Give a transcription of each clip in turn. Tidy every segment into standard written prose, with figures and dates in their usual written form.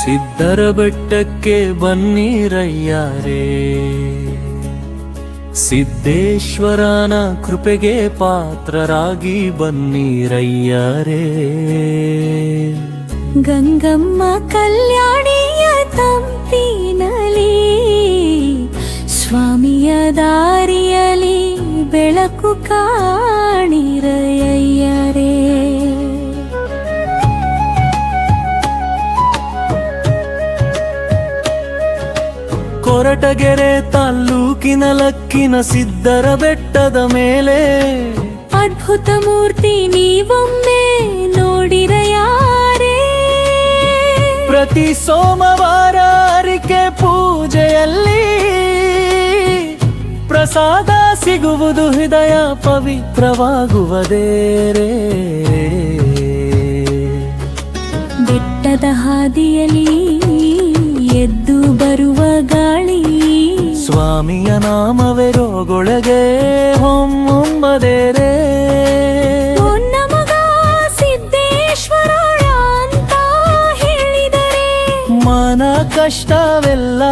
ಸಿದ್ಧರ ಬೆಟ್ಟಕ್ಕೆ ಬನ್ನಿರಯ್ಯರೇ, ಸಿದ್ದೇಶ್ವರನ ಕೃಪೆಗೆ ಪಾತ್ರರಾಗಿ ಬನ್ನಿರಯ್ಯರೇ. ಗಂಗಮ್ಮ ಕಲ್ಯಾಣಿಯ ತಂಪಿನಲಿ, ಸ್ವಾಮಿಯ ದಾರಿಯಲಿ ಬೆಳಕು ಕಾಣಿರಯ್ಯರೇ. ಕೊರಟಗೆರೆ ತಾಲ್ಲೂಕಿನ ಲಕ್ಕಿನ ಸಿದ್ಧರ ಬೆಟ್ಟದ ಮೇಲೆ ಅದ್ಭುತ ಮೂರ್ತಿ ನೀವೊಮ್ಮೆ ನೋಡಿರಯ್ಯರೇ. ಪ್ರತಿ ಸೋಮವಾರ ಅರಿಕೆ ಪೂಜೆಯಲ್ಲಿ ಪ್ರಸಾದ ಸಿಗುವುದು, ಹೃದಯ ಪವಿತ್ರವಾಗುವುದೇರೇ. ಬೆಟ್ಟದ ಹಾದಿಯಲ್ಲಿ ಎದ್ದು ಬರುವ ಗಾಳಿ, ಸ್ವಾಮಿಯ ನಾಮವೇ ರೋಗೊಳಗೆ ಹೊಮ್ಮೊಮ್ಮದೇರೇ. ನಮಗ ಸಿದ್ದೇಶ್ವರ ಅಂತ ಹೇಳಿದರೆ ಮನ ಕಷ್ಟವೆಲ್ಲ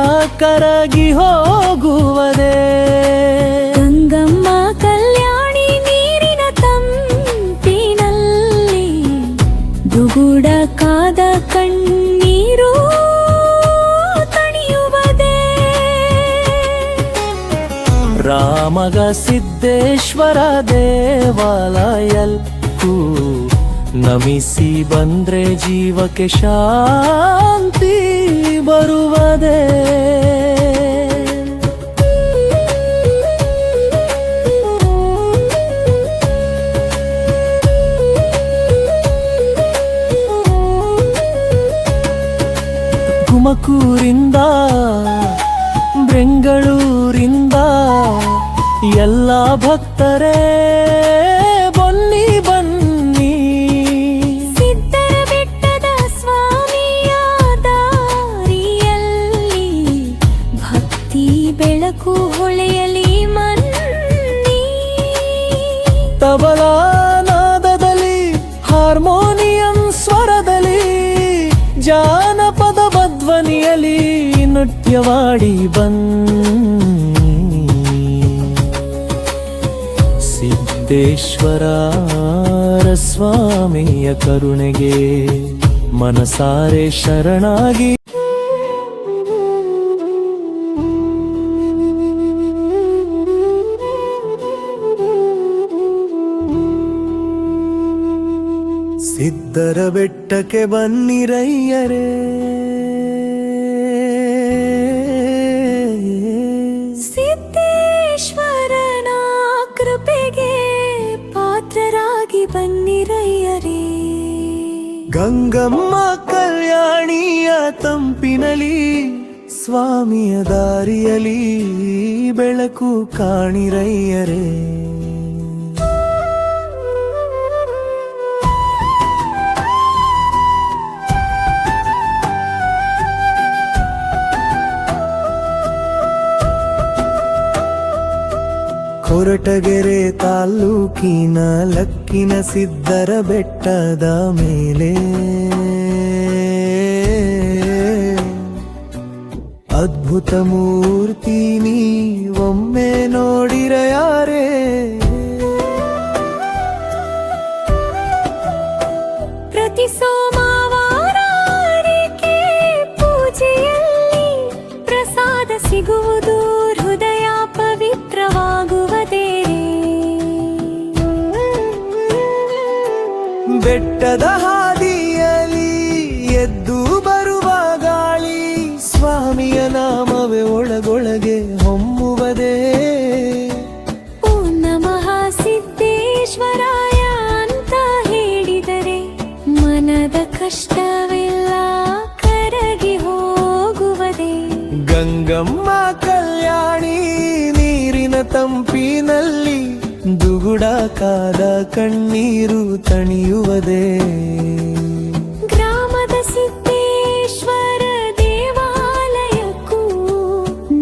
ಕರಗಿ ಹೋಗುವುದೇ. ಗಂಗಮ್ಮ ಕಲ್ಯಾಣಿ ನೀರಿನ ತಂಪಿನಲ್ಲಿ ದುಗುಡ ಕಾದ ಕಣ್ಣೀರು ತಣಿಯುವುದೇ. ರಾಮಗ ಸಿದ್ದೇಶ್ವರ ದೇವಾಲಯಕ್ಕೂ ನಮಿಸಿ ಬಂದ್ರೆ ಜೀವಕ್ಕೆ ಶಾಂತಿ ಬರುವುದೇ. ತುಮಕೂರಿಂದ ಬೆಂಗಳೂರಿಂದ ಎಲ್ಲ ಭಕ್ತರೇ ಬನ್ನಿ ಬನ್ನಿ, ಸಿದ್ಧರ ಬೆಟ್ಟದ ಸ್ವಾಮಿಯ ದಾರಿಯಲ್ಲಿ ಭಕ್ತಿ ಬೆಳಕು ಹೊಳೆಯಲಿ ಮನ್ನಿ. ತಬಲಾ ನಾದದಲ್ಲಿ ಹಾರ್ಮೋನಿಯಂ ಸ್ವರದಲ್ಲಿ ಜಾನಪದ ಧ್ವನಿಯಲಿ ನೃತ್ಯವಾಡಿ ಬನ್ನಿ. ಸಿದ್ದೇಶ್ವರ ಸ್ವಾಮಿಯ ಕರುಣೆಗೆ ಮನಸಾರೆ ಶರಣಾಗಿ. ಸಿದ್ಧರ ಬೆಟ್ಟಕ್ಕೆ ಬನ್ನಿರಯ್ಯರೇ, ಸಿದ್ದೇಶ್ವರನ ಕೃಪೆಗೆ ಪಾತ್ರರಾಗಿ ಬನ್ನಿರಯ್ಯರೇ. ಗಂಗಮ್ಮ ಕಲ್ಯಾಣಿಯ ತಂಪಿನಲಿ, ಸ್ವಾಮಿಯ ದಾರಿಯಲಿ ಬೆಳಕು ಕಾಣಿರಯ್ಯರೇ. ಕೊರಟಗೆರೆ ತಾಲ್ಲೂಕಿನ ಲಕ್ಕಿನ ಸಿದ್ಧರ ಬೆಟ್ಟದ ಮೇಲೆ ಅದ್ಭುತ ಮೂರ್ತಿ ನೀವೊಮ್ಮೆ ನೋಡಿರಯ್ಯರೇ. ಪ್ರತಿ ಸೋಮವಾರ ಅರಿಕೆ ಪೂಜೆಯಲ್ಲಿ ಪ್ರಸಾದ ಸಿಗುವುದು, ಹೃದಯ ಪವಿತ್ರವಾಗುವುದೇ. ಬೆಟ್ಟದ ಹಾದಿಯಲ್ಲಿ ಎದ್ದು ಬರುವ ಗಾಳಿ, ಸ್ವಾಮಿಯ ನಾಮವೇ ಒಳಗೊಳಗೆ ಹೊಮ್ಮುವುದೇ. ಓಂ ನಮಃ ಸಿದ್ದೇಶ್ವರಾಯ ಅಂತ ಹೇಳಿದರೆ ಮನದ ಕಷ್ಟವೆಲ್ಲ ಕರಗಿ ಹೋಗುವುದೇ. ಗಂಗಮ್ಮ ಕಲ್ಯಾಣಿ ನೀರಿನ ತಂಪಿನಲ್ಲಿ ದುಗುಡ ಕಾದ ಕಣ್ಣೀರು ತಣಿಯುವುದೇ. ಗ್ರಾಮದ ಸಿದ್ದೇಶ್ವರ ದೇವಾಲಯಕ್ಕೂ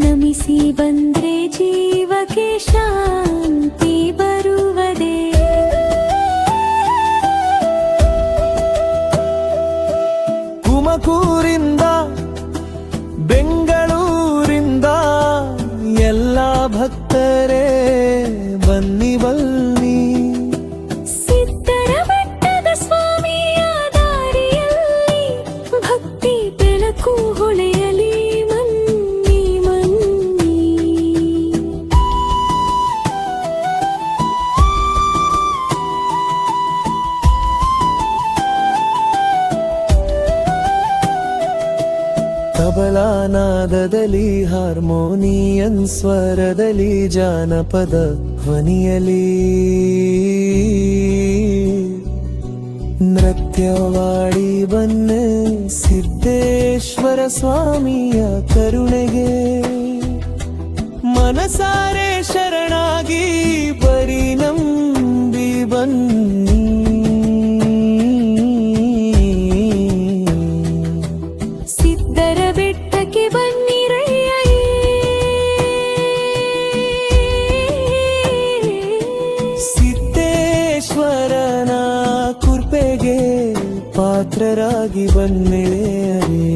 ನಮಿಸಿ ಬಂದ್ರೆ ಜೀವಕ್ಕೆ ಶಾಂತಿ ಬರುವುದೇ. ತುಮಕೂರಿಂದ ನಾದದಲ್ಲಿ ಹಾರ್ಮೋನಿಯನ್ ಸ್ವರದಲ್ಲಿ ಜಾನಪದ ಧ್ವನಿಯಲಿ ನೃತ್ಯವಾಡಿ ಬನ್ನೆ ಸಿದ್ದೇಶ್ವರ ಸ್ವಾಮಿಯ ಕರುಣೆಗೆ ಮನಸಾರೆ ಶರಣಾಗಿ ಬರಿ ನಂಬಿ ಬನ್ನಿ ಸಿದ್ಧರ ಬೆಟ್ಟಕ್ಕೆ ಬನ್ನಿರಯ್ಯ ಸಿದ್ದೇಶ್ವರನ ಕೃಪೆಗೆ ಪಾತ್ರರಾಗಿ ಬನ್ನಿಳೆಯರೇ